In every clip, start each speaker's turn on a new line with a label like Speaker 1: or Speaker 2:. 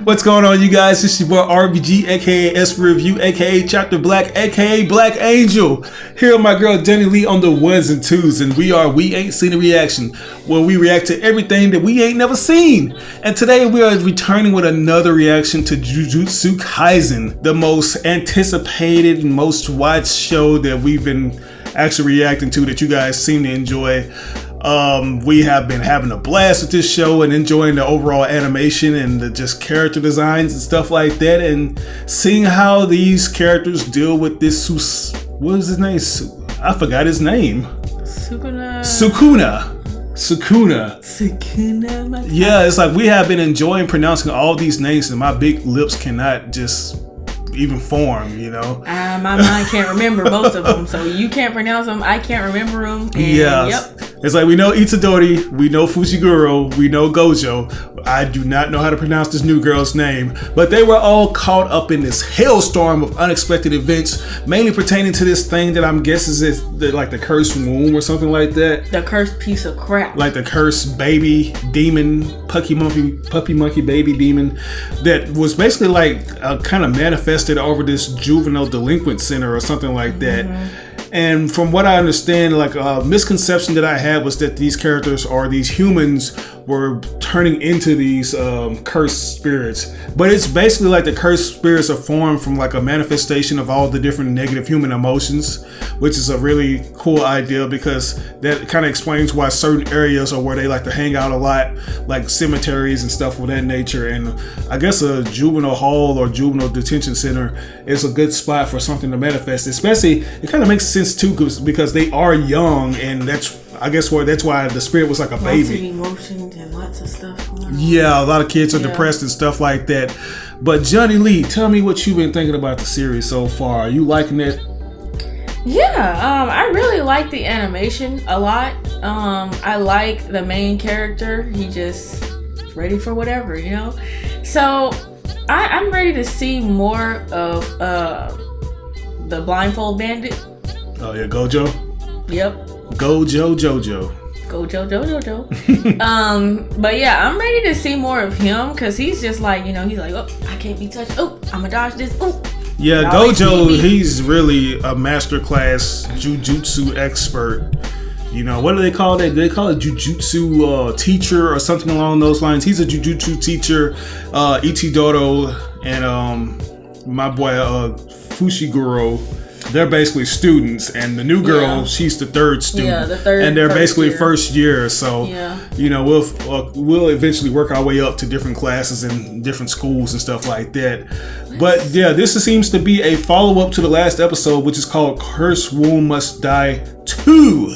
Speaker 1: What's going on, you guys? This is your boy RBG, aka S Review, aka Chapter Black, aka Black Angel. Here with my girl Jenny Lee on the ones and twos, and we ain't seen a reaction, where we react to everything that we ain't never seen. And today we are returning with another reaction to Jujutsu Kaisen, the most anticipated, most watched show that we've been actually reacting to, that you guys seem to enjoy. We have been having a blast with this show and enjoying the overall animation and the just character designs and stuff like that, and seeing how these characters deal with this. What was his name? I forgot his name. Sukuna. Yeah, it's like we have been enjoying pronouncing all these names, and my big lips cannot just even form, you know.
Speaker 2: My mind can't remember most of them, so you can't pronounce them, I can't remember them. And
Speaker 1: yeah, yep. It's like we know Itadori, we know Fushiguro, we know Gojo. I do not know how to pronounce this new girl's name, but they were all caught up in this hailstorm of unexpected events, mainly pertaining to this thing that I'm guessing is like the cursed womb or something like that.
Speaker 2: The cursed piece of crap.
Speaker 1: Like the cursed baby demon, puppy monkey baby demon, that was basically like kind of manifested over this juvenile delinquent center or something like that. Mm-hmm. And from what I understand, like a misconception that I had was that these characters or these humans were turning into these cursed spirits. But it's basically like the cursed spirits are formed from like a manifestation of all the different negative human emotions, which is a really cool idea, because that kind of explains why certain areas are where they like to hang out a lot, like cemeteries and stuff of that nature. And I guess a juvenile hall or juvenile detention center is a good spot for something to manifest. Especially, it kind of makes sense too, because they are young, and that's why the spirit was like a baby. Lots of
Speaker 2: emotions and lots of stuff going on.
Speaker 1: Yeah, a lot of kids are depressed and stuff like that. But Johnny Lee, tell me what you've been thinking about the series so far. Are you liking it?
Speaker 2: Yeah, I really like the animation a lot. I like the main character. He just ready for whatever, you know? So I'm ready to see more of the blindfold bandit.
Speaker 1: Oh yeah, Gojo?
Speaker 2: Yep.
Speaker 1: Gojo.
Speaker 2: But yeah, I'm ready to see more of him, because he's just like, you know, he's like, oh, I can't be touched. Oh, I'm gonna dodge this. Oh.
Speaker 1: Yeah, Gojo, he's really a masterclass jujutsu expert. You know, what do they call it? They call it jujutsu teacher or something along those lines. He's a jujutsu teacher. Itadori and my boy Fushiguro, they're basically students, and the new girl, she's the third student. Yeah, the third. And they're basically first year. So, you know, we'll eventually work our way up to different classes and different schools and stuff like that. But yeah, this seems to be a follow-up to the last episode, which is called Cursed Womb Must Die 2,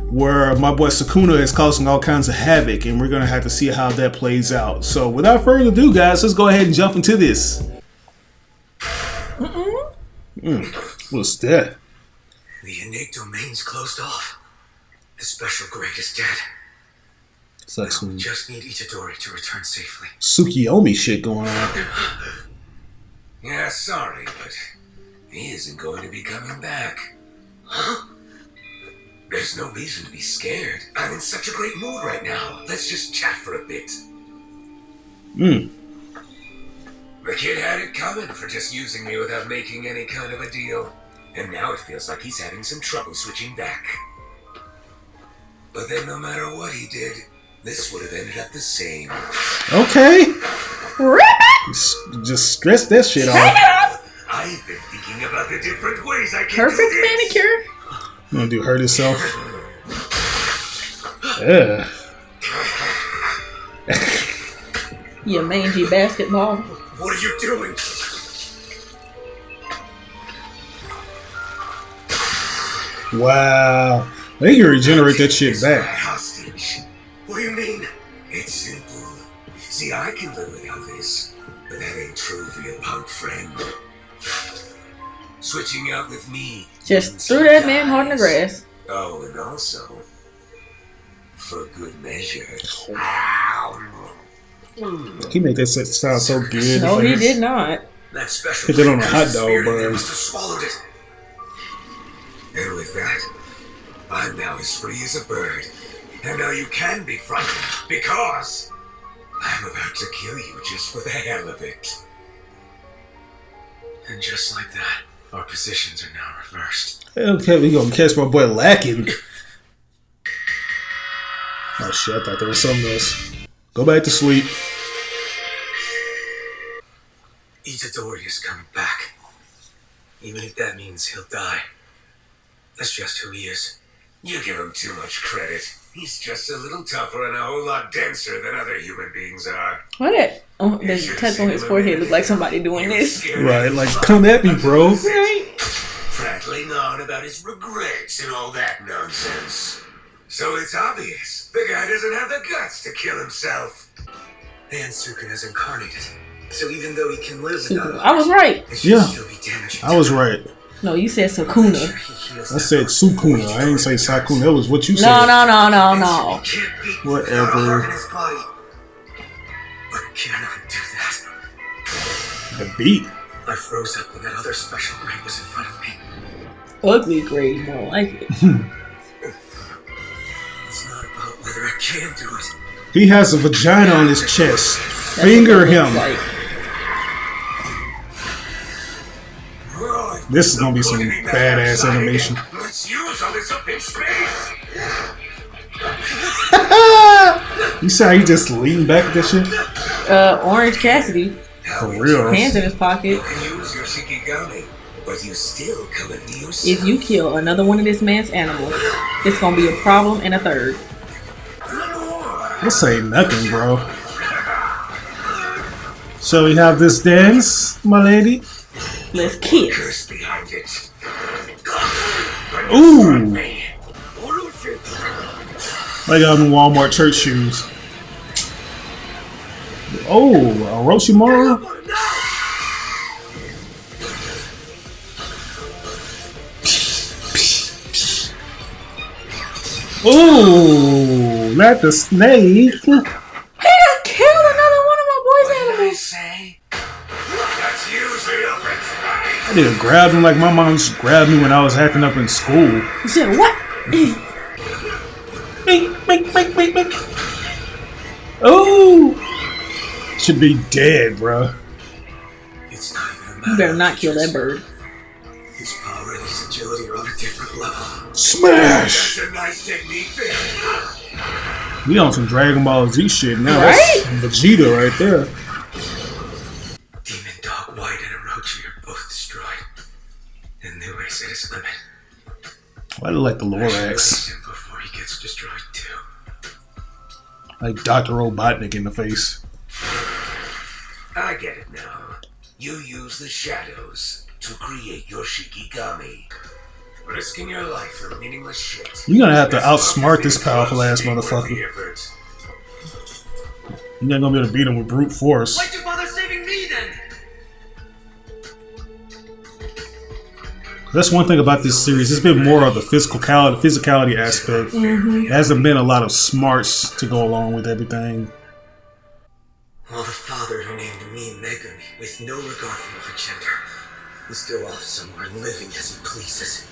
Speaker 1: where my boy Sukuna is causing all kinds of havoc, and we're gonna have to see how that plays out. So without further ado, guys, let's go ahead and jump into this. What's that?
Speaker 3: The innate domain's closed off. The special grade is dead.
Speaker 1: It's like
Speaker 3: we just need Itadori to return safely.
Speaker 1: Tsukiyomi shit going on.
Speaker 3: Yeah, sorry, but he isn't going to be coming back. Huh? There's no reason to be scared. I'm in such a great mood right now. Let's just chat for a bit. The kid had it coming for just using me without making any kind of a deal. And now it feels like he's having some trouble switching back. But then no matter what he did, this would have ended up the same.
Speaker 1: Okay. Just stress that shit off.
Speaker 3: I've been thinking about the different ways I can
Speaker 2: Perfect
Speaker 3: do this.
Speaker 2: manicure.
Speaker 1: You wanna do hurt himself? Yeah.
Speaker 2: You mangy basketball.
Speaker 3: What are you doing?
Speaker 1: Wow. They can regenerate that shit back.
Speaker 3: Hostage. What do you mean? It's simple. See, I can live without this, but that ain't true for your punk friend. Switching out with me.
Speaker 2: Just threw that man hard in the grass.
Speaker 3: Oh, and also, for good measure.
Speaker 1: He made that sound so good.
Speaker 2: No, he did not.
Speaker 3: That special
Speaker 1: put it on a hot dog bun.
Speaker 3: Must have swallowed it. And with that, I'm now as free as a bird. And now you can be frightened, because I'm about to kill you just for the hell of it. And just like that, our positions are now reversed.
Speaker 1: Okay, we gonna catch my boy lacking. Oh shit, I thought there was something else. Go back to sleep.
Speaker 3: Itadori is coming back. Even if that means he'll die. That's just who he is. You give him too much credit. He's just a little tougher and a whole lot denser than other human beings are.
Speaker 2: What it? Oh, the tattoo on his forehead look like somebody doing this.
Speaker 1: Right, like, come at me, bro.
Speaker 2: Right.
Speaker 3: Prattling on about his regrets and all that nonsense. So it's obvious the guy doesn't have the guts to kill himself. And Sukuna's incarnated. So even though he can live without
Speaker 2: I was right.
Speaker 1: Yeah, I was right.
Speaker 2: No, you said Sukuna.
Speaker 1: I said Sukuna. I didn't say Sakuna. That was what you said.
Speaker 2: No.
Speaker 1: Whatever.
Speaker 3: But can I do that?
Speaker 1: The beat.
Speaker 3: I froze up when that other special grade was in front of me.
Speaker 2: Ugly grade, more like it.
Speaker 3: It's not about whether I can do it.
Speaker 1: He has a vagina on his chest. Finger him. This is gonna be some badass animation.
Speaker 3: Let's use all this up in space.
Speaker 1: You see how he just leaned back at that shit?
Speaker 2: Orange Cassidy.
Speaker 1: For real.
Speaker 2: Hands in his pocket.
Speaker 3: You can use your Shikigami, but you still come at me yourself.
Speaker 2: If you kill another one of this man's animals, it's gonna be a problem and a third.
Speaker 1: This ain't nothing, bro. So we have this dance, my lady.
Speaker 2: Let's kiss.
Speaker 3: Curse behind it.
Speaker 1: Ooh. I got them Walmart church shoes. Oh, Orochimaru. Ooh, not the snake.
Speaker 2: He done killed another one of my boy's animals.
Speaker 1: I didn't grab him like my mom used to grab me when I was acting up in school.
Speaker 2: You said what?
Speaker 1: Oh, should be dead, bro.
Speaker 3: It's not even a matter.
Speaker 2: You better not kill that bird.
Speaker 3: His power and his agility are on a different level.
Speaker 1: Smash!
Speaker 3: That's a nice technique there.
Speaker 1: We on some Dragon Ball Z shit now.
Speaker 2: Right?
Speaker 1: That's Vegeta right there.
Speaker 3: Demon Dog White and Orochi are both destroyed. And New Ace at his limit.
Speaker 1: I look like the
Speaker 3: I should
Speaker 1: Lorax.
Speaker 3: release him before he gets destroyed too.
Speaker 1: Like Dr. Robotnik in the face.
Speaker 3: I get it now. You use the shadows to create your Shikigami. Risking your life for meaningless shit.
Speaker 1: You're gonna have to outsmart this powerful ass motherfucker. You're not gonna be able to beat him with brute force.
Speaker 4: Why'd you bother saving me then?
Speaker 1: That's one thing about this series. It's been more of the physicality aspect. There hasn't been a lot of smarts to go along with everything.
Speaker 3: While the father who named me Megami, with no regard for my gender, is still off somewhere living as he pleases.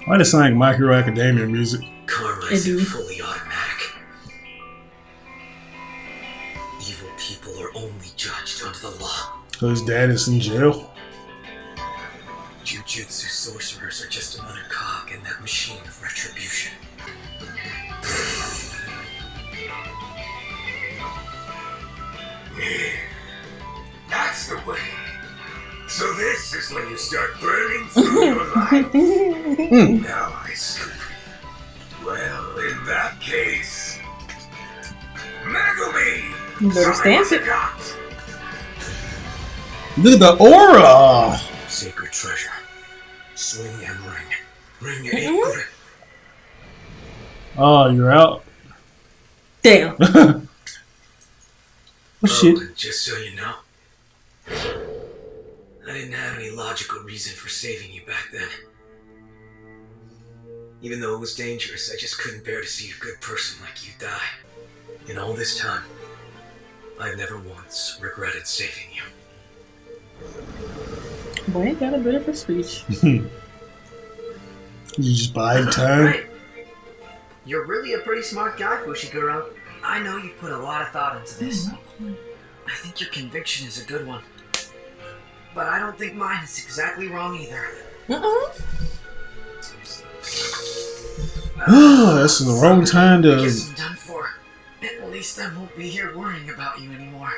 Speaker 1: Why does it sound like My Hero Academia music?
Speaker 3: Karma
Speaker 2: I
Speaker 3: is
Speaker 2: do.
Speaker 3: fully automatic. Evil people are only judged under the law.
Speaker 1: So his dad is in jail?
Speaker 3: Jujutsu sorcerers are just another cog in that machine of retribution. That's the way. So this is when you start burning through your life. Now I see. Well, in that case, Megumi!
Speaker 2: You better stance it.
Speaker 1: Look at the aura!
Speaker 3: Sacred treasure. Swing and ring. Ring it ain't good.
Speaker 1: Oh, you're out?
Speaker 2: Damn.
Speaker 1: Oh shit.
Speaker 3: And just so you know, I didn't have any logical reason for saving you back then. Even though it was dangerous, I just couldn't bear to see a good person like you die. In all this time, I've never once regretted saving you.
Speaker 2: Boy, ain't got a beautiful speech.
Speaker 1: You just buy time?
Speaker 3: Right.
Speaker 4: You're really a pretty smart guy, Fushiguro. I know you've put a lot of thought into this. I think your conviction is a good one. But I don't think mine is exactly wrong either.
Speaker 1: That's the wrong time to...
Speaker 4: I guess I'm done for. At least I won't be here worrying about you anymore.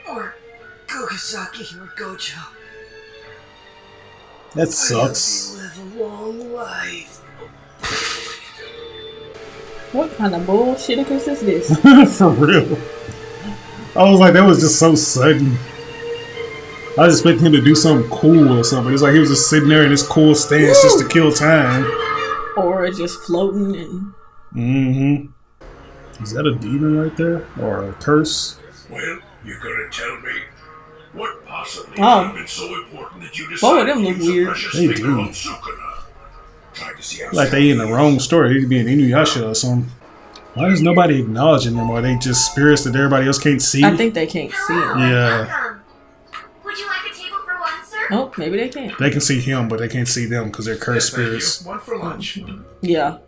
Speaker 4: Or Gogasaki or Gojo.
Speaker 1: That sucks.
Speaker 4: I hope you live a long life.
Speaker 2: What kind of bullshitticus is this?
Speaker 1: For real. I was like, that was just so sudden. I was expecting him to do something cool or something. It's like he was just sitting there in his cool stance just to kill time.
Speaker 2: Or just floating and...
Speaker 1: Mm-hmm. Is that a demon right there? Or a curse?
Speaker 3: Well, you're gonna tell me what possibly
Speaker 2: Oh.
Speaker 3: could have been so important that you
Speaker 2: Both
Speaker 3: decided
Speaker 2: of them
Speaker 3: to
Speaker 2: look
Speaker 3: use a
Speaker 2: weird.
Speaker 3: precious
Speaker 1: They
Speaker 3: finger
Speaker 1: do.
Speaker 3: on Sukuna. Tried to see how
Speaker 1: Like they in the wrong story. They could be in Inuyasha or something. Why is nobody acknowledging them? Or are they just spirits that everybody else can't see?
Speaker 2: I think they can't see him.
Speaker 1: Yeah.
Speaker 5: Welcome. Would you like a table for one, sir?
Speaker 2: Oh, maybe they can't.
Speaker 1: They can see him, but they can't see them because they're cursed spirits.
Speaker 3: One for lunch.
Speaker 2: Yeah.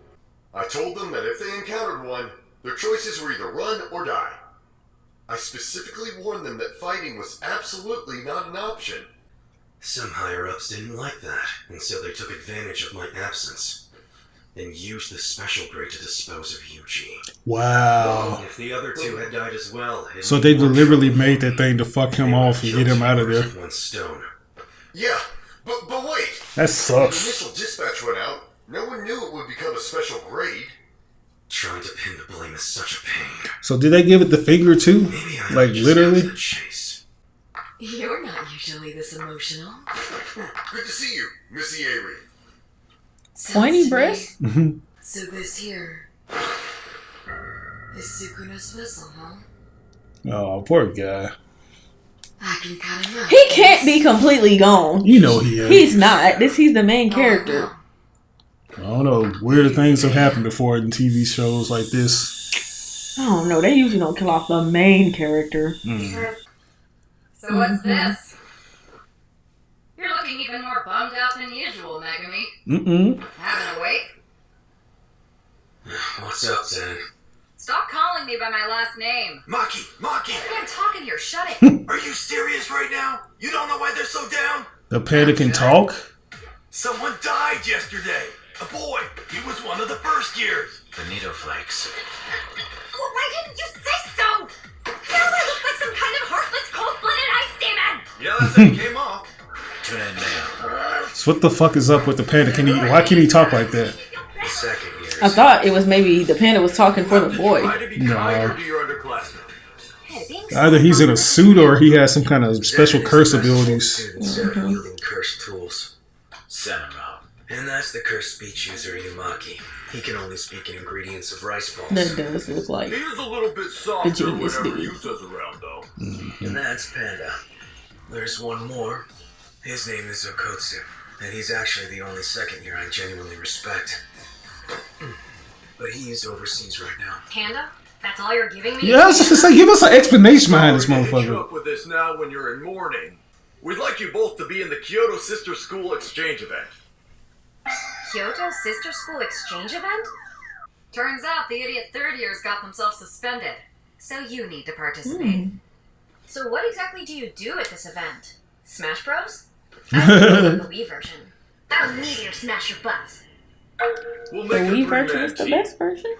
Speaker 6: I told them that if they encountered one, their choices were either run or die. I specifically warned them that fighting was absolutely not an option.
Speaker 7: Some higher-ups didn't like that, and so they took advantage of my absence, and used the special grade to dispose of Eugene.
Speaker 1: Wow.
Speaker 7: If the other two had died as well...
Speaker 1: So they deliberately made that thing to fuck him off and get him out of there.
Speaker 7: One stone.
Speaker 6: Yeah, but wait!
Speaker 1: That
Speaker 6: When the
Speaker 1: sucks.
Speaker 6: initial dispatch went out, no one knew it would become a special grade.
Speaker 7: Trying to pin the blame is such a pain.
Speaker 1: So did they give it the finger too?
Speaker 7: Maybe I
Speaker 1: Like
Speaker 7: just
Speaker 1: literally?
Speaker 7: got the chase.
Speaker 5: You're not usually this emotional.
Speaker 6: Good to see you, Missy Avery.
Speaker 2: Pointy breast?
Speaker 1: Mm-hmm.
Speaker 5: So this here is Sukuna's vessel, huh?
Speaker 1: Oh, poor guy.
Speaker 5: I can cut him out.
Speaker 2: He can't be completely gone.
Speaker 1: You know he is.
Speaker 2: He's not. He's the main character.
Speaker 1: I don't know. Weird things have happened before in TV shows like this.
Speaker 2: I don't know. They usually don't kill off the main character.
Speaker 8: So what's this? You're looking even more bummed out than usual, Megami.
Speaker 1: Mm-mm.
Speaker 8: Having a wait?
Speaker 7: What's up, Zen?
Speaker 8: Stop calling me by my last name.
Speaker 3: Maki!
Speaker 8: I'm talking here, shut it.
Speaker 3: Are you serious right now? You don't know why they're so down?
Speaker 1: The panda can talk?
Speaker 3: Someone died yesterday. A boy. He was one of the first years.
Speaker 7: Bonito Flakes.
Speaker 5: Why didn't you say so? Now I look like some kind of heartless, cold-blooded ice demon.
Speaker 3: Yeah, that's it. Came off.
Speaker 7: Tune in now.
Speaker 1: So what the fuck is up with the panda? Why can't he talk like that?
Speaker 7: The second year.
Speaker 2: I thought it was maybe the panda was talking for the boy.
Speaker 3: Try to be
Speaker 1: No.
Speaker 3: kinder to your underclassmen.
Speaker 1: Either he's in a suit or he has some kind of special curse abilities.
Speaker 7: Wielding cursed tools. Senaro. And that's the cursed speech user Inumaki. He can only speak in ingredients of rice balls.
Speaker 2: That does look like.
Speaker 3: He is a little bit softer
Speaker 2: genius
Speaker 3: whenever
Speaker 2: dude.
Speaker 3: Yusa's around, though.
Speaker 7: And that's Panda. There's one more. His name is Okotsu. And he's actually the only second year I genuinely respect. But he's overseas right now.
Speaker 8: Panda? That's all you're giving me?
Speaker 1: Yeah, I was just gonna say, give us an explanation behind this
Speaker 3: Sorry to hit you
Speaker 1: motherfucker.
Speaker 3: up with this now when you're in mourning. We'd like you both to be in the Kyoto Sister School exchange event.
Speaker 8: Kyoto Sister School exchange event? Turns out the idiot third years got themselves suspended. So you need to participate. So what exactly do you do at this event? Smash Bros? I the Wii version.
Speaker 5: I'll meteor smash your butts.
Speaker 3: We'll
Speaker 2: The
Speaker 3: make a
Speaker 2: Wii version
Speaker 3: three-man
Speaker 2: is the
Speaker 3: team.
Speaker 2: best version?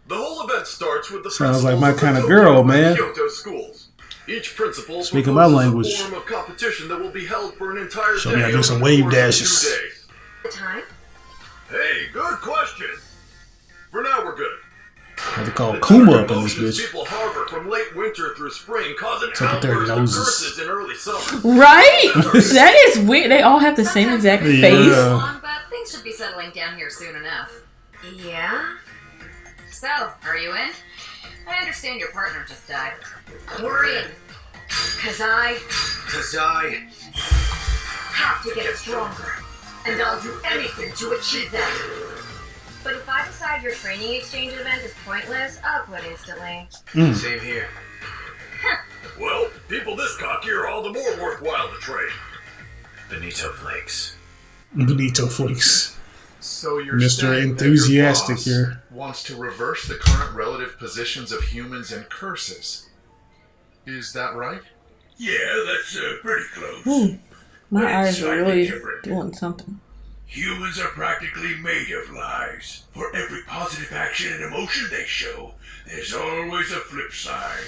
Speaker 3: The whole event starts with the
Speaker 1: Sounds like
Speaker 3: principals
Speaker 1: my
Speaker 3: of the
Speaker 1: kinda
Speaker 3: Tokyo
Speaker 1: girl,
Speaker 3: and
Speaker 1: man.
Speaker 3: Kyoto schools. Each principal
Speaker 1: Speaking my
Speaker 3: proposes
Speaker 1: language.
Speaker 3: a form of competition that will be held for an entire
Speaker 1: Show
Speaker 3: day.
Speaker 1: me how to do
Speaker 3: over
Speaker 1: some
Speaker 3: the
Speaker 1: wave
Speaker 3: course of 2
Speaker 1: dashes.
Speaker 3: days.
Speaker 5: The time?
Speaker 3: Hey, good question. For now, we're good.
Speaker 1: Have to call
Speaker 3: The
Speaker 1: Kuma
Speaker 3: target
Speaker 1: up in this
Speaker 3: motions
Speaker 1: bitch.
Speaker 3: people harbor from late winter through spring, causing
Speaker 1: Look at their
Speaker 3: outbursts of
Speaker 1: noses.
Speaker 3: curses in early summer.
Speaker 2: Right? That is weird. They all have the same exact
Speaker 1: Yeah.
Speaker 2: face.
Speaker 8: Long, but things should be settling down here soon enough.
Speaker 5: Yeah?
Speaker 8: So, are you in? I understand your partner just died. We're in.
Speaker 5: Cause I
Speaker 7: Cause I...
Speaker 5: have to get stronger. And I'll do anything to achieve that.
Speaker 8: But if I decide your training exchange event is pointless, I'll quit instantly.
Speaker 7: Same here.
Speaker 3: Well, people this cocky are all the more worthwhile to train.
Speaker 7: Bonito Flakes.
Speaker 1: Bonito Flakes.
Speaker 9: So you're
Speaker 1: Mr.
Speaker 9: saying that
Speaker 1: Enthusiastic
Speaker 9: your boss
Speaker 1: here.
Speaker 9: wants to reverse the current relative positions of humans and curses. Is that right?
Speaker 3: Yeah, that's pretty close.
Speaker 2: Ooh, my
Speaker 3: But it's
Speaker 2: eyes are
Speaker 3: slightly
Speaker 2: really
Speaker 3: different.
Speaker 2: doing something.
Speaker 3: Humans are practically made of lies. For every positive action and emotion they show, there's always a flip side.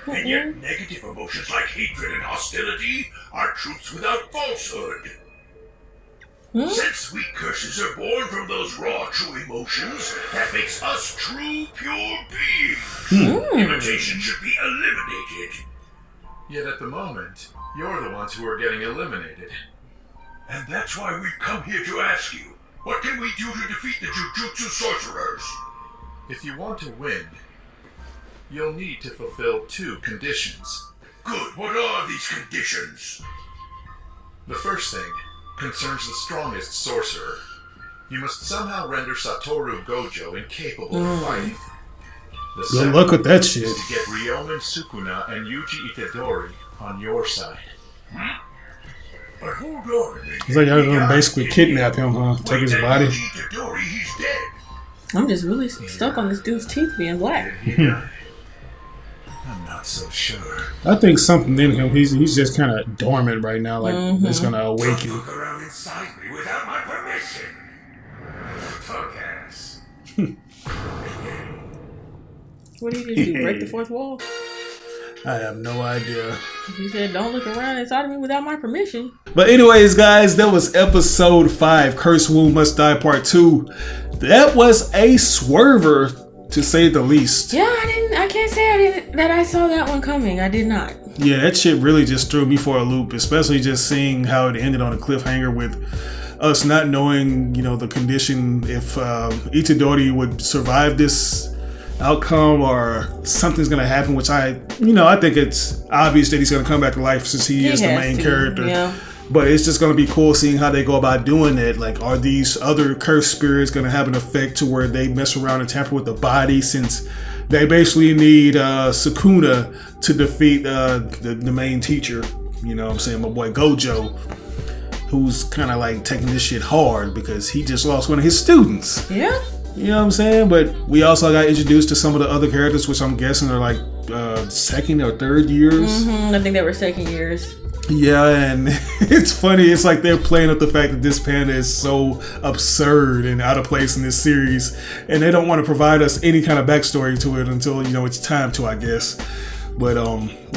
Speaker 3: And yet negative emotions like hatred and hostility are truths without falsehood. Since we curses are born from those raw true emotions, that makes us true pure beings. Imitation should be eliminated.
Speaker 9: Yet at the moment, you're the ones who are getting eliminated.
Speaker 3: And that's why we've come here to ask you, what can we do to defeat the Jujutsu sorcerers?
Speaker 9: If you want to win, you'll need to fulfill 2 conditions.
Speaker 3: Good, what are these conditions?
Speaker 9: The first thing concerns the strongest sorcerer. You must somehow render Satoru Gojo incapable of fighting. The
Speaker 1: Good
Speaker 9: second
Speaker 1: luck with that shit.
Speaker 9: is to get Ryomen Sukuna and Yuji Itadori on your side.
Speaker 3: But hold on a minute.
Speaker 1: It's like y'all gonna basically kidnap him, huh? Take his body.
Speaker 3: Itadori, he's dead.
Speaker 2: I'm just really stuck on this dude's teeth being black.
Speaker 9: I'm not so sure.
Speaker 1: I think something in him, he's just kind of dormant right now, like it's gonna awaken.
Speaker 3: Don't look around inside me without my permission. Fuck ass.
Speaker 2: What did you do? Break the fourth wall?
Speaker 1: I have no idea.
Speaker 2: He said, "Don't look around inside of me without my permission."
Speaker 1: But anyways, guys, that was episode 5, Curse Wound Must Die Part 2. That was a swerver, to say the least.
Speaker 2: Yeah, I can't say that I saw that one coming. I did not.
Speaker 1: Yeah, that shit really just threw me for a loop, especially just seeing how it ended on a cliffhanger with us not knowing, the condition, if Itadori would survive this outcome or something's gonna happen, which I think it's obvious that he's gonna come back to life since he is the main character.
Speaker 2: Yeah.
Speaker 1: But it's just gonna be cool seeing how they go about doing it. Like, are these other cursed spirits gonna have an effect to where they mess around and tamper with the body, since they basically need Sukuna to defeat the main teacher, you know what I'm saying, my boy Gojo, who's kind of like taking this shit hard because he just lost one of his students.
Speaker 2: Yeah.
Speaker 1: You know what I'm saying? But we also got introduced to some of the other characters, which I'm guessing are like second or third years.
Speaker 2: I think they were second years.
Speaker 1: Yeah, and it's funny. It's like they're playing up the fact that this panda is so absurd and out of place in this series, and they don't want to provide us any kind of backstory to it until it's time to, I guess. But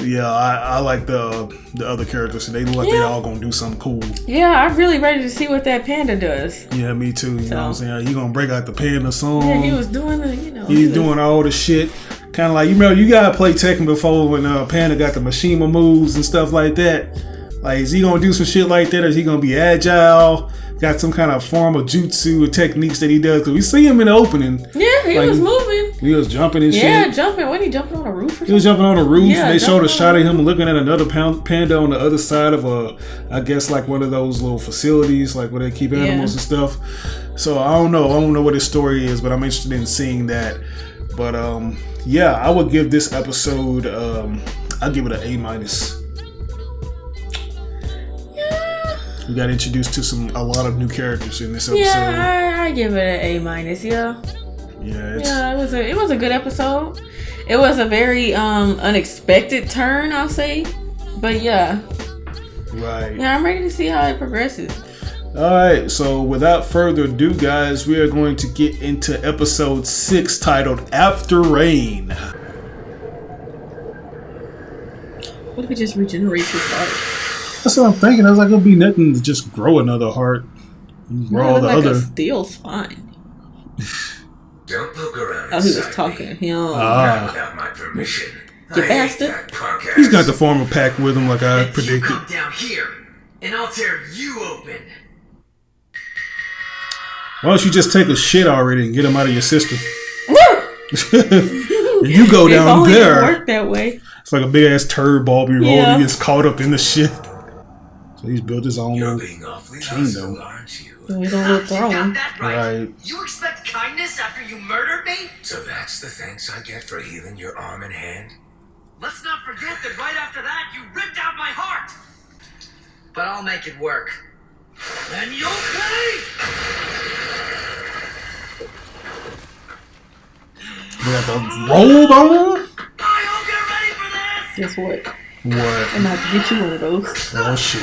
Speaker 1: yeah, I like the other characters. They look like they all gonna do something cool.
Speaker 2: Yeah, I'm really ready to see what that panda does.
Speaker 1: Yeah, me too. You know what I'm saying? He gonna break out the panda song.
Speaker 2: Yeah, he was doing the,
Speaker 1: He's doing all the shit. Kind of like, you gotta play Tekken before when Panda got the Mishima moves and stuff like that. Like, is he gonna do some shit like that, or is he gonna be agile? Got some kind of form of jutsu or techniques that he does? Cause we see him in the opening.
Speaker 2: Yeah, he was moving.
Speaker 1: He was jumping and shit.
Speaker 2: Yeah, jumping. Wasn't he jumping on a roof or something?
Speaker 1: He was jumping on a roof.
Speaker 2: Yeah,
Speaker 1: they showed a shot of him looking at another panda on the other side of I guess like one of those little facilities, like where they keep animals and stuff. So I don't know what his story is, but I'm interested in seeing that. But yeah, I would give this episode, I'll give it an A-. We got introduced to a lot of new characters in this episode.
Speaker 2: Yeah, I give it an A-. Yeah.
Speaker 1: Yeah,
Speaker 2: it was a good episode. It was a very unexpected turn, I'll say. But yeah.
Speaker 1: Right.
Speaker 2: Yeah, I'm ready to see how it progresses.
Speaker 1: Alright, so without further ado, guys, we are going to get into episode 6 titled After Rain.
Speaker 2: What if it just regenerates his heart?
Speaker 1: That's what I'm thinking. I was like, it'll be nothing to just grow another heart. Grow all the
Speaker 2: like
Speaker 1: other.
Speaker 2: a steel spine.
Speaker 3: Don't poke around.
Speaker 2: Oh, he was talking.
Speaker 3: Without my permission.
Speaker 2: You bastard.
Speaker 1: He's got the former pack with him, like I predicted.
Speaker 4: You come down here, and I'll tear you open.
Speaker 1: Why don't you just take a shit already and get him out of your system? You go down there.
Speaker 2: It work that way.
Speaker 1: It's like a big ass turd ball be rolling. He gets caught up in the shit. So he's built his own little kingdom.
Speaker 2: We don't throw him.
Speaker 1: Right.
Speaker 4: You expect kindness after you murdered me?
Speaker 3: So that's the thanks I get for healing your arm and hand?
Speaker 4: Let's not forget that right after that, you ripped out my heart. But I'll make it work. And you'll pay!
Speaker 1: We got the robe on.
Speaker 2: Guess what?
Speaker 1: What?
Speaker 2: I'm gonna have to get you one of those.
Speaker 1: Oh shit!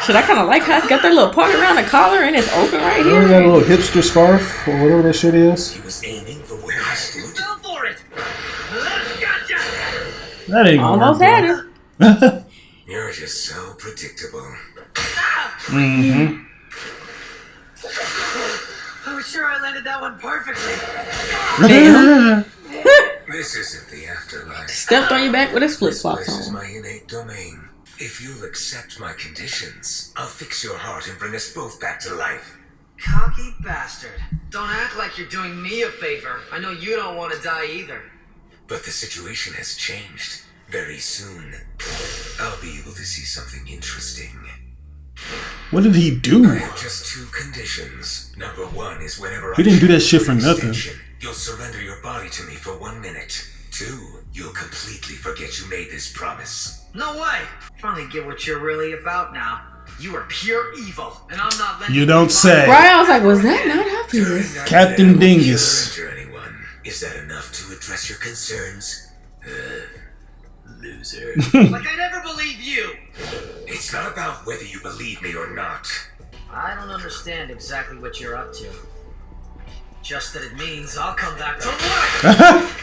Speaker 2: Shit, I kind of like how it's got that little part around the collar and it's open right
Speaker 1: You
Speaker 2: here.
Speaker 1: got a little hipster scarf or whatever that shit is.
Speaker 3: He was aiming for where I stood.
Speaker 4: Go for it! Gotcha!
Speaker 1: That ain't gonna
Speaker 2: Almost
Speaker 1: work,
Speaker 2: had him.
Speaker 3: You're just so predictable.
Speaker 1: Mm-hmm.
Speaker 4: I'm sure I landed that one perfectly.
Speaker 2: Damn.
Speaker 3: This isn't the afterlife.
Speaker 2: Stepped on your back with his flip
Speaker 3: This
Speaker 2: flops
Speaker 3: place is
Speaker 2: on.
Speaker 3: my innate domain. If you'll accept my conditions, I'll fix your heart and bring us both back to life.
Speaker 4: Cocky bastard. Don't act like you're doing me a favor. I know you don't want to die either.
Speaker 3: But the situation has changed. Very soon, I'll be able to see something interesting.
Speaker 1: What did he
Speaker 3: I
Speaker 1: do?
Speaker 3: have just 2 conditions. Number 1 is whenever
Speaker 1: He didn't do that shit
Speaker 3: check
Speaker 1: for nothing.
Speaker 3: extension, you'll surrender your body to me for 1 minute. 2, you'll completely forget you made this promise.
Speaker 4: No way! Finally get what you're really about now. You are pure evil, and I'm not letting
Speaker 1: You don't say.
Speaker 2: Right, I was like, was that not obvious?
Speaker 3: During
Speaker 1: Captain
Speaker 3: that, I won't
Speaker 1: Dingus.
Speaker 3: kill or injure anyone. Is that enough to address your concerns? Loser.
Speaker 4: Like I never believe you!
Speaker 3: It's not about whether you believe me or not.
Speaker 4: I don't understand exactly what you're up to. Just that it means I'll come back to life!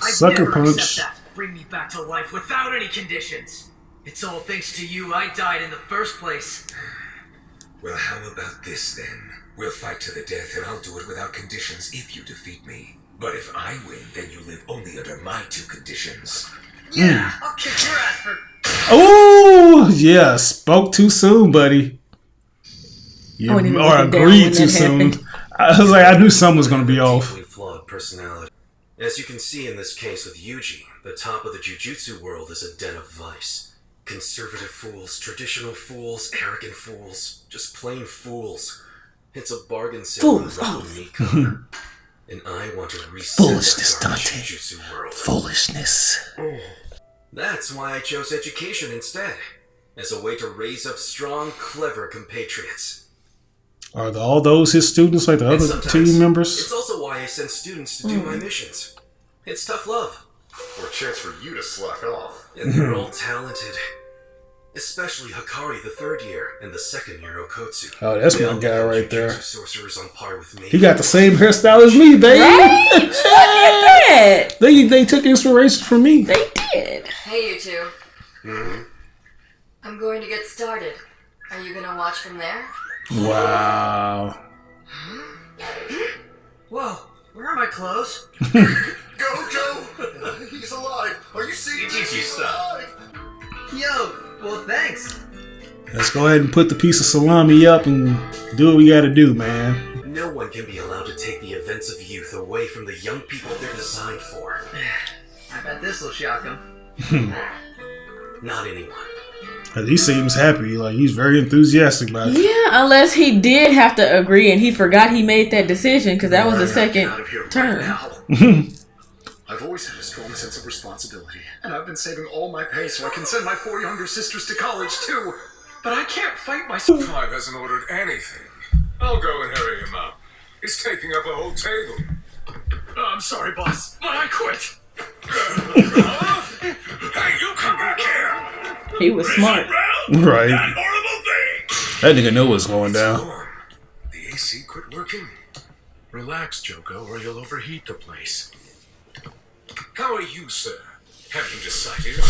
Speaker 4: I'd
Speaker 1: Sucker
Speaker 4: never
Speaker 1: punch.
Speaker 4: accept that. Bring me back to life without any conditions. It's all thanks to you I died in the first place.
Speaker 3: Well, how about this then? We'll fight to the death and I'll do it without conditions if you defeat me. But if I win, then you live only under my 2 conditions.
Speaker 4: Yeah, I'll kick your ass for...
Speaker 1: Oh yeah, spoke too soon, buddy.
Speaker 2: I wouldn't even
Speaker 1: Or
Speaker 2: look down
Speaker 1: agreed
Speaker 2: when
Speaker 1: too
Speaker 2: that
Speaker 1: soon.
Speaker 2: happened.
Speaker 1: I was like, I knew something was gonna be off.
Speaker 7: Deeply flawed personality. As you can see in this case with Yuji, the top of the Jujutsu world is a den of vice. Conservative fools, traditional fools, arrogant fools, just plain fools. It's a bargain sale on
Speaker 2: Fools,
Speaker 7: the
Speaker 2: oh.
Speaker 7: meat cover. And I want to reset
Speaker 1: Foolishness,
Speaker 7: that garbage
Speaker 1: Dante.
Speaker 7: Jujutsu world.
Speaker 1: Foolishness.
Speaker 7: That's why I chose education instead, as a way to raise up strong, clever compatriots.
Speaker 1: Are all those his students, like the
Speaker 7: And
Speaker 1: other
Speaker 7: sometimes,
Speaker 1: team
Speaker 7: It's
Speaker 1: members?
Speaker 7: also why I send students to do my missions. It's tough love,
Speaker 6: Or a chance for you to slack off.
Speaker 7: and they're all talented. Especially Hakari the 3rd year and the 2nd year Okotsu.
Speaker 1: Oh, that's
Speaker 7: They
Speaker 1: my
Speaker 7: all
Speaker 1: guy
Speaker 7: become
Speaker 1: right there.
Speaker 7: Jujutsu sorcerers on par with me.
Speaker 1: He got the same hairstyle as me, baby.
Speaker 2: Right? Look at that.
Speaker 1: They took inspiration from me.
Speaker 2: They did.
Speaker 8: Hey, you 2. I'm going to get started. Are you gonna watch from there?
Speaker 1: Wow.
Speaker 4: Whoa, where are my clothes?
Speaker 6: Gojo! He's alive! Are you serious? He's alive!
Speaker 4: Yo, well thanks.
Speaker 1: Let's go ahead and put the piece of salami up and do what we gotta do, man.
Speaker 7: No one can be allowed to take the events of youth away from the young people they're designed for.
Speaker 4: I bet this will shock him.
Speaker 7: Not anyone.
Speaker 1: He seems happy, like he's very enthusiastic about it.
Speaker 2: Yeah, unless he did have to agree and he forgot he made that decision because that was the second
Speaker 9: Out of here
Speaker 2: turn.
Speaker 9: right now. I've always had a strong sense of responsibility, and I've been saving all my pay so I can send my 4 younger sisters to college too. But I can't fight myself.
Speaker 3: Clive hasn't ordered anything. I'll go and hurry him up. He's taking up a whole table.
Speaker 9: I'm sorry, boss, but I quit.
Speaker 3: Hey, you come back here!
Speaker 2: He was smart.
Speaker 1: Right.
Speaker 3: That horrible thing!
Speaker 1: That nigga know what's going down.
Speaker 3: Storm, the AC quit working.
Speaker 9: Relax, Joko, or you'll overheat the place.
Speaker 3: How are you, sir? Have you decided?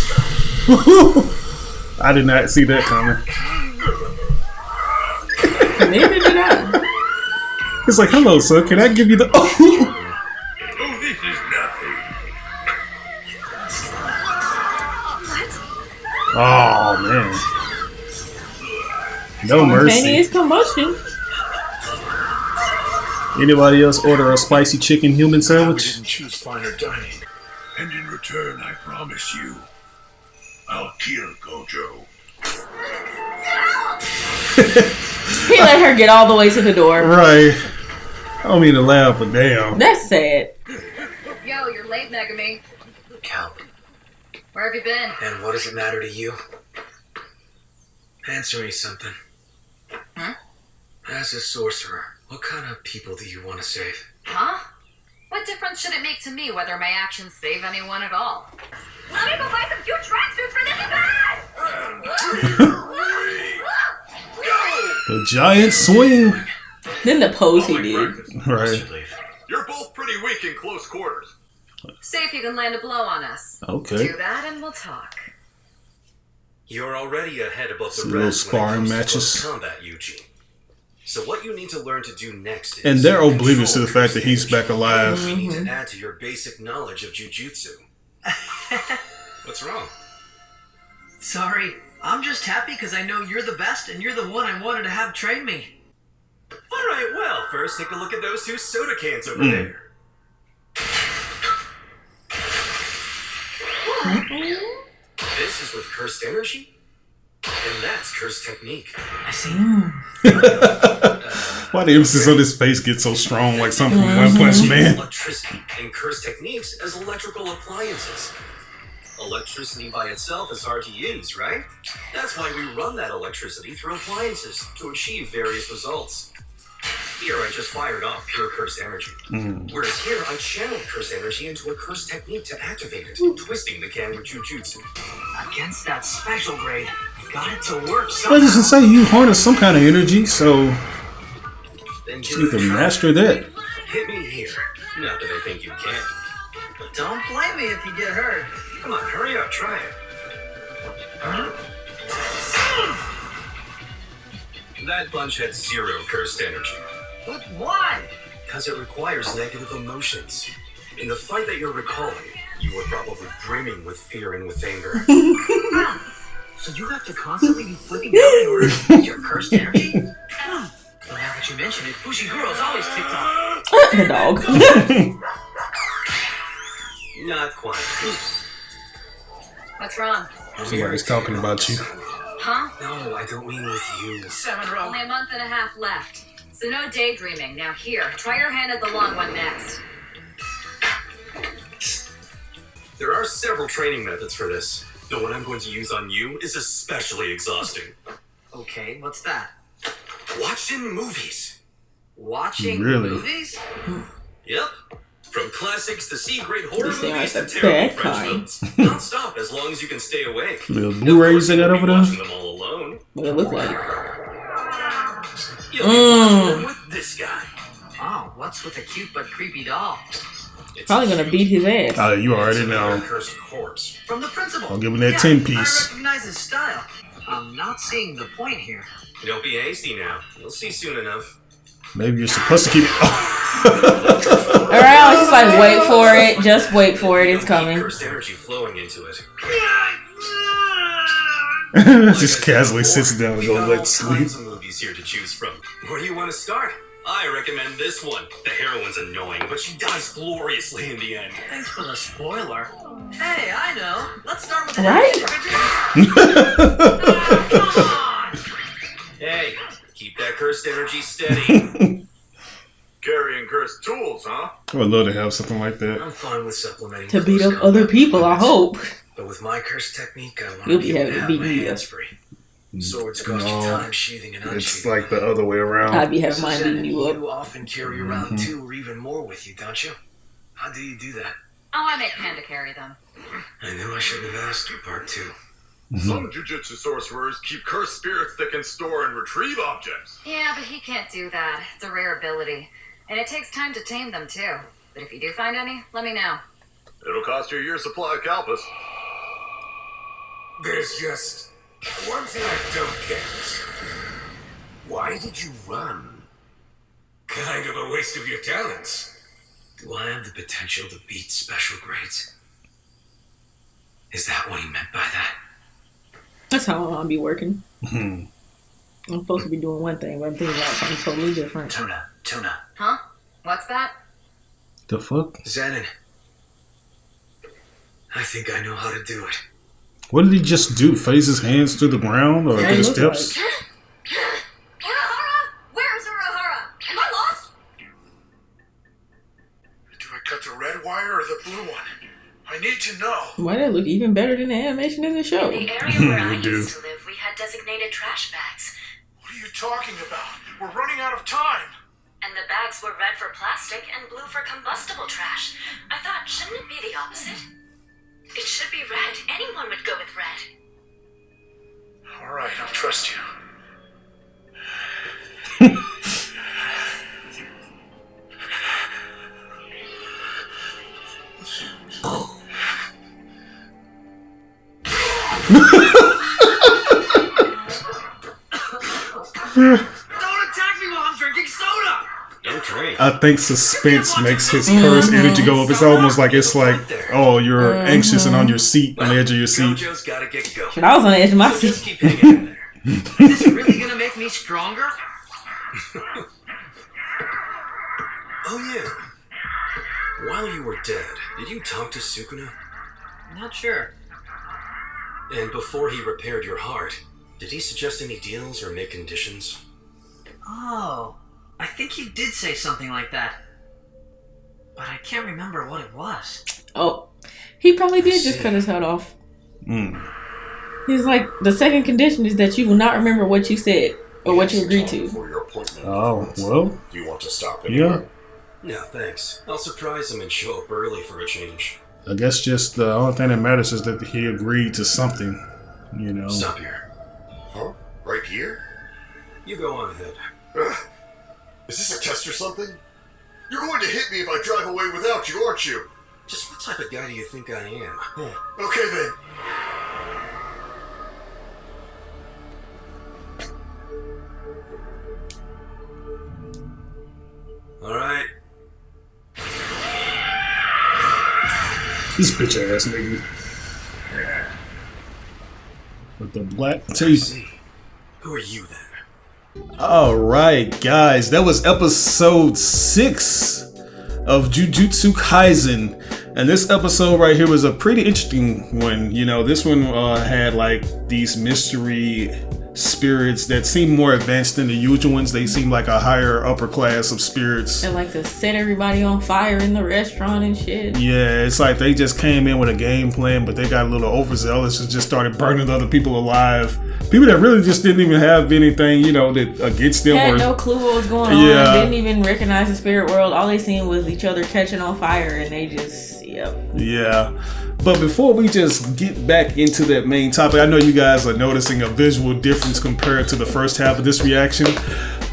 Speaker 1: I did not see that coming.
Speaker 2: Neither did I.
Speaker 1: It's like, hello, sir. Can I give you the?
Speaker 3: Oh, this is nothing.
Speaker 1: Oh man. No mercy.
Speaker 2: Spontaneous combustion.
Speaker 1: Anybody else order a spicy chicken human
Speaker 9: We
Speaker 1: sandwich?
Speaker 9: didn't choose finer dining. And in return, I promise you, I'll kill Gojo.
Speaker 2: He let her get all the way to the door.
Speaker 1: Right. I don't mean to laugh, but damn.
Speaker 2: That's sad.
Speaker 8: Yo, you're late, Megami.
Speaker 7: Cal,
Speaker 8: Where have you been?
Speaker 7: and what does it matter to you? Answer me something.
Speaker 8: Huh?
Speaker 7: As a sorcerer, what kind of people do you want to save?
Speaker 8: Huh? What difference should it make to me whether my actions save anyone at all? Let me go buy some cute tracksuits for this event!
Speaker 1: The giant swing.
Speaker 2: Then the pose he did.
Speaker 1: Right.
Speaker 9: You're both pretty weak in close quarters.
Speaker 8: See if you can land a blow on us.
Speaker 1: Okay.
Speaker 8: Do that and we'll talk.
Speaker 3: You're already ahead above the
Speaker 1: Some little
Speaker 3: rest when it
Speaker 1: sparring
Speaker 3: comes to
Speaker 1: matches.
Speaker 3: close combat, Eugene. So what you need to learn to do next is...
Speaker 1: And they're
Speaker 3: control
Speaker 1: oblivious to the fact that he's
Speaker 3: curse
Speaker 1: back alive.
Speaker 3: energy. You need to add to your basic knowledge of jujutsu. What's wrong?
Speaker 4: Sorry, I'm just happy because I know you're the best and you're the one I wanted to have train me.
Speaker 3: Alright, well, first take a look at those two soda cans over there. This is with cursed energy, and that's cursed technique.
Speaker 4: I see.
Speaker 1: Why the emphasis on his face gets so strong, like something from One Punch Man?
Speaker 3: Electricity and cursed techniques as electrical appliances. Electricity by itself is hard to use, right? That's why we run that electricity through appliances to achieve various results. Here I just fired off pure cursed energy. Whereas here I channeled cursed energy into a cursed technique to activate it, twisting the can with jujutsu.
Speaker 4: Against that special grade, got it to work
Speaker 1: I
Speaker 4: somehow.
Speaker 1: was just to say, you harness some kind of energy, so
Speaker 3: Then
Speaker 1: you need to master that.
Speaker 3: Hit me here. Not that I think you can.
Speaker 4: But don't blame me if you get hurt.
Speaker 3: Come on, hurry up, try it. That bunch had zero cursed energy.
Speaker 4: But why?
Speaker 3: Because it requires negative emotions. In the fight that you're recalling, you were probably brimming with fear and with anger.
Speaker 4: So you have to constantly be flipping out in order to use your cursed energy? Well, now that you mention it, Fushiguro's always ticked off.
Speaker 2: The dog.
Speaker 3: Not quite.
Speaker 8: What's wrong?
Speaker 1: Somebody's talking about you.
Speaker 8: Huh?
Speaker 3: No, I don't mean with you.
Speaker 4: 7 row.
Speaker 8: Only a month and a half left. So no daydreaming. Now here, try your hand at the long one next.
Speaker 3: There are several training methods for this. The one I'm going to use on you is especially exhausting.
Speaker 4: Okay, what's that?
Speaker 3: Watching movies.
Speaker 4: Watching
Speaker 1: Really?
Speaker 4: movies?
Speaker 3: Yep. From classics to C-grade horror
Speaker 2: You sound
Speaker 3: movies
Speaker 2: like
Speaker 3: to
Speaker 2: the
Speaker 3: terrible
Speaker 2: bad
Speaker 3: French
Speaker 2: kind.
Speaker 3: films. Non-stop as long as you can stay awake.
Speaker 1: Little Blu-rays they got over there.
Speaker 3: Watching them all alone.
Speaker 2: What it look like?
Speaker 3: You'll be watching them with this guy.
Speaker 4: Oh, what's with the cute but creepy doll?
Speaker 3: It's
Speaker 2: Probably gonna beat his ass.
Speaker 1: Oh, you already
Speaker 3: It's a
Speaker 1: know.
Speaker 3: cursed corpse.
Speaker 4: From the principal.
Speaker 1: I'll give him that
Speaker 4: Yeah,
Speaker 1: 10-piece.
Speaker 4: I recognize his style. I'm not seeing the point here.
Speaker 3: Don't be hasty now. You'll see soon enough.
Speaker 1: Maybe you're supposed to keep it.
Speaker 2: Alright, I was just like, wait for it. Just wait for it. It's
Speaker 3: Don't keep
Speaker 2: coming.
Speaker 3: cursed energy flowing into it.
Speaker 1: Just casually sits down and
Speaker 3: We
Speaker 1: goes
Speaker 3: got
Speaker 1: back
Speaker 3: all
Speaker 1: to sleep.
Speaker 3: kinds of movies here to choose from. Where do you want to start? I recommend this one. The heroine's annoying, but she dies gloriously in the end.
Speaker 4: Thanks for the spoiler. Hey, I know. Let's start with the
Speaker 2: Right?
Speaker 4: Come on!
Speaker 3: Hey, keep that cursed energy steady.
Speaker 9: Carrying cursed tools, huh?
Speaker 1: I would love to have something like that.
Speaker 3: I'm fine with supplementing
Speaker 2: To beat
Speaker 3: close
Speaker 2: up other
Speaker 3: combat
Speaker 2: people, I
Speaker 3: weapons.
Speaker 2: hope.
Speaker 3: But with my cursed technique, I want
Speaker 2: You'll
Speaker 3: to
Speaker 2: be
Speaker 3: be able
Speaker 2: having
Speaker 3: to
Speaker 2: to
Speaker 3: have
Speaker 2: beat
Speaker 3: my
Speaker 2: me
Speaker 3: hands
Speaker 2: up.
Speaker 3: free. Swords cost you
Speaker 1: No,
Speaker 3: time sheathing and
Speaker 1: It's
Speaker 3: unsheathing.
Speaker 1: like the other way around.
Speaker 2: I'd be having mine
Speaker 3: Susanna,
Speaker 2: beating you up.
Speaker 3: You often carry around two or even more with you, don't you? How do you do that?
Speaker 8: Oh, I make Panda carry them.
Speaker 3: I knew I shouldn't have asked for part two.
Speaker 9: Some jujutsu sorcerers keep cursed spirits that can store and retrieve objects.
Speaker 8: Yeah, but he can't do that. It's a rare ability. And it takes time to tame them, too. But if you do find any, let me know.
Speaker 9: It'll cost you a year's supply of Kalpas.
Speaker 3: There's just one thing I don't get. Why did you run? Kind of a waste of your talents. Do I have the potential to beat special grades? Is that what he meant by that?
Speaker 2: That's how I'm gonna be working. I'm supposed to be doing one thing, but I'm thinking about something totally different.
Speaker 3: Tuna.
Speaker 8: Huh? What's that?
Speaker 1: The fuck?
Speaker 3: Zenin. I think I know how to do it.
Speaker 1: What did he just do? Phase his hands through the ground or
Speaker 2: Yeah,
Speaker 1: through the
Speaker 2: it looked
Speaker 1: steps?
Speaker 8: Urahara? Where's Urahara? Am I lost?
Speaker 9: Do I cut the red wire or the blue one? I need to know.
Speaker 2: Why that look even better than the animation in the show?
Speaker 10: In the area where I
Speaker 1: We do.
Speaker 10: used to live, we had designated trash bags.
Speaker 9: What are you talking about? We're running out of time.
Speaker 10: And the bags were red for plastic and blue for combustible trash. I thought, shouldn't it be the opposite? It should be red. Anyone would go with red.
Speaker 9: Alright, I'll trust you.
Speaker 4: Don't attack me while I'm drinking soda!
Speaker 3: Don't drink.
Speaker 1: I think suspense makes his curse energy go up. It's almost like oh, you're anxious and on your seat, on the edge of your seat.
Speaker 3: Gojo's gotta get going.
Speaker 2: But I was on the edge of my
Speaker 3: So just
Speaker 2: seat.
Speaker 3: keep hanging in there.
Speaker 4: Is this really gonna make me stronger?
Speaker 7: Oh yeah. While you were dead, did you talk to Sukuna?
Speaker 4: Not sure.
Speaker 7: And before he repaired your heart, did he suggest any deals or make conditions?
Speaker 4: Oh, I think he did say something like that. But I can't remember what it was.
Speaker 2: Oh, he probably did just cut his head off. He's like, the second condition is that you will not remember what you said or what you agreed to.
Speaker 6: For your appointment.
Speaker 1: Oh, well.
Speaker 6: Do you want to stop
Speaker 1: Yeah.
Speaker 6: anywhere?
Speaker 7: No, thanks. I'll surprise him and show up early for a change.
Speaker 1: I guess just the only thing that matters is that he agreed to something, you know.
Speaker 7: Stop here.
Speaker 6: Huh? Right here?
Speaker 7: You go on ahead.
Speaker 6: Is this a test or something? You're going to hit me if I drive away without you, aren't you?
Speaker 7: Just what type of guy do you think I am?
Speaker 6: Okay then.
Speaker 7: Alright.
Speaker 1: This bitch ass nigga. With the black teeth.
Speaker 7: See. Who are you then?
Speaker 1: Alright, guys. That was episode 6 of Jujutsu Kaisen. And this episode right here was a pretty interesting one. You know, this one had like these mystery spirits that seem more advanced than the usual ones. They seem like a higher upper class of spirits.
Speaker 2: And like to set everybody on fire in the restaurant and shit.
Speaker 1: Yeah, it's like they just came in with a game plan, but they got a little overzealous and just started burning other people alive. People that really just didn't even have anything, you know, that against them.
Speaker 2: Had no clue what was going on.
Speaker 1: Yeah.
Speaker 2: Didn't even recognize the spirit world. All they seen was each other catching on fire, and they just,
Speaker 1: Yeah. But before we just get back into that main topic, I know you guys are noticing a visual difference compared to the first half of this reaction.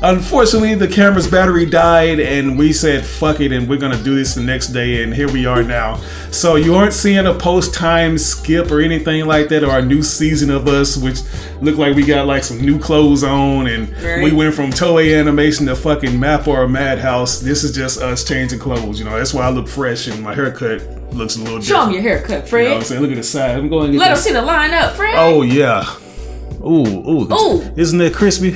Speaker 1: Unfortunately, the camera's battery died and we said fuck it and we're gonna do this the next day, and here we are now. So you aren't seeing a post-time skip or anything like that, or a new season of us, which look like we got like some new clothes on and we went from Toei Animation to fucking Mappa or Madhouse. This is just us changing clothes, you know. That's why I look fresh and my haircut looks a little different.
Speaker 2: Show them your haircut, Fred.
Speaker 1: You know what I'm saying? Look at the side. I'm going to
Speaker 2: let them see the line up, Fred.
Speaker 1: Oh yeah. Ooh. Isn't that crispy?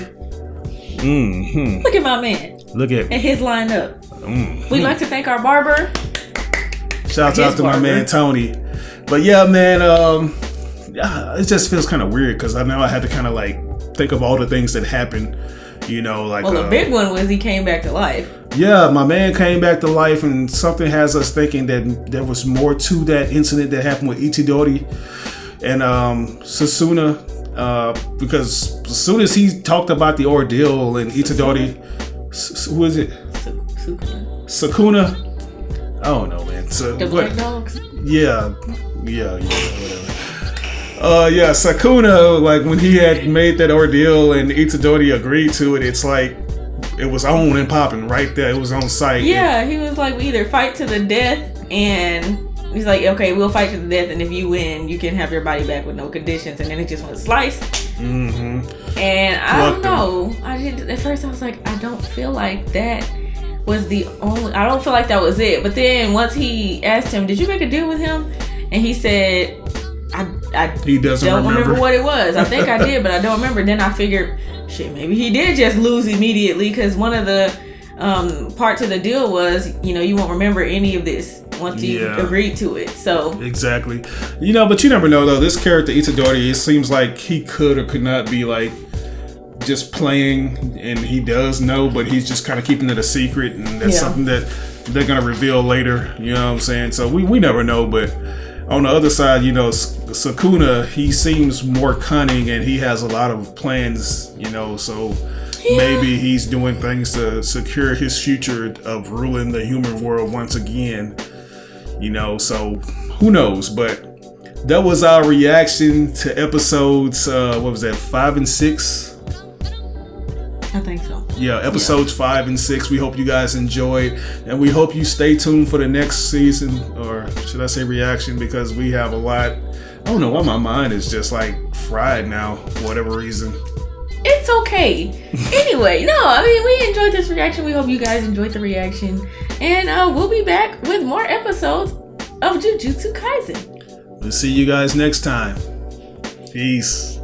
Speaker 1: Mm-hmm.
Speaker 2: Look at my man.
Speaker 1: Look at
Speaker 2: and his line up.
Speaker 1: Mm-hmm.
Speaker 2: We'd like to thank our barber.
Speaker 1: Shout out to my man Tony. But yeah, man, it just feels kind of weird because I know I had to kind of like think of all the things that happened. You know, like
Speaker 2: the big one was he came back to life.
Speaker 1: Yeah, my man came back to life, and something has us thinking that there was more to that incident that happened with Itadori and Sukuna. Because as soon as he talked about the ordeal and Itadori, who is it? Sukuna? I don't know, man.
Speaker 2: The black dogs?
Speaker 1: Yeah, whatever. Yeah, Sukuna, like when he had made that ordeal and Itadori agreed to it, it's like it was on and popping right there. It was on site.
Speaker 2: Yeah, he was like, we either fight to the death, and he's like, okay, we'll fight to the death, and if you win, you can have your body back with no conditions. And then it just went sliced. Mm-hmm. And I don't know. At first I was like, I don't feel like that was the only. I don't feel like that was it. But then once he asked him, did you make a deal with him? And he said,
Speaker 1: he doesn't
Speaker 2: don't remember what it was. I think I did, but I don't remember. Then I figured, shit, maybe he did just lose immediately, because one of the parts of the deal was, you know, you won't remember any of this once you agreed to it. So
Speaker 1: exactly, you know, but you never know though. This character Itadori, it seems like he could or could not be like just playing, and he does know, but he's just kind of keeping it a secret, and that's something that they're gonna reveal later. You know what I'm saying? So we never know, but. On the other side, you know, Sukuna, he seems more cunning and he has a lot of plans, you know, so maybe he's doing things to secure his future of ruling the human world once again. You know, so who knows? But that was our reaction to episodes, 5 and 6?
Speaker 2: I think so.
Speaker 1: Yeah, episodes 5 and 6. We hope you guys enjoyed, and we hope you stay tuned for the next season, or should I say reaction, because we have a lot. I don't know why my mind is just like fried now for whatever reason.
Speaker 2: It's okay. Anyway, no, I mean, we enjoyed this reaction. We hope you guys enjoyed the reaction, and we'll be back with more episodes of Jujutsu Kaisen.
Speaker 1: We'll see you guys next time. Peace.